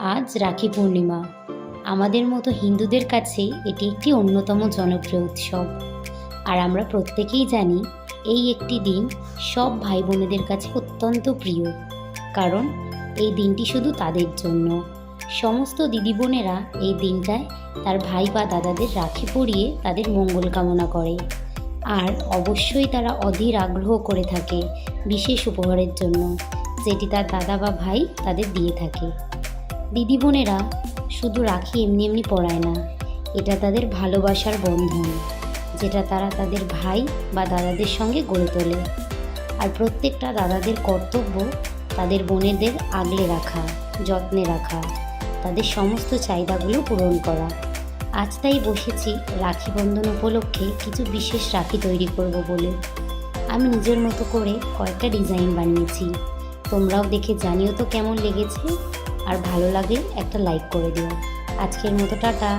আজ রাখি পূর্ণিমা। আমাদের মতো হিন্দুদের কাছে এটি একটি অন্যতম জনপ্রিয় উৎসব। আর আমরা প্রত্যেকেই জানি এই একটি দিন সব ভাই বোনেদের কাছে অত্যন্ত প্রিয়, কারণ এই দিনটি শুধু তাদের জন্য। সমস্ত দিদি বোনেরা এই দিনটায় তার ভাই বা দাদাদের রাখি পরিয়ে তাদের মঙ্গল কামনা করে। আর অবশ্যই তারা অধীর আগ্রহ করে থাকে বিশেষ উপহারের জন্য, যেটি তার দাদা বা ভাই তাদের দিয়ে থাকে। দিদি বোনেরা শুধু রাখি এমনি এমনি পরায় না, এটা তাদের ভালোবাসার বন্ধন, যেটা তারা তাদের ভাই বা দাদাদের সঙ্গে গড়ে তোলে। আর প্রত্যেকটা দাদাদের কর্তব্য তাদের বোনেদের আগলে রাখা, যত্নে রাখা, তাদের সমস্ত চাহিদাগুলো পূরণ করা। আজ তাই বসেছি রাখি বন্ধন উপলক্ষে কিছু বিশেষ রাখি তৈরি করব বলে। আমি নিজের মতো করে কয়েকটা ডিজাইন বানিয়েছি। তোমরাও দেখে জানিও তো কেমন লেগেছে, আর ভালো লাগলে একটা লাইক করে দিও। আজকের মতো টাটা।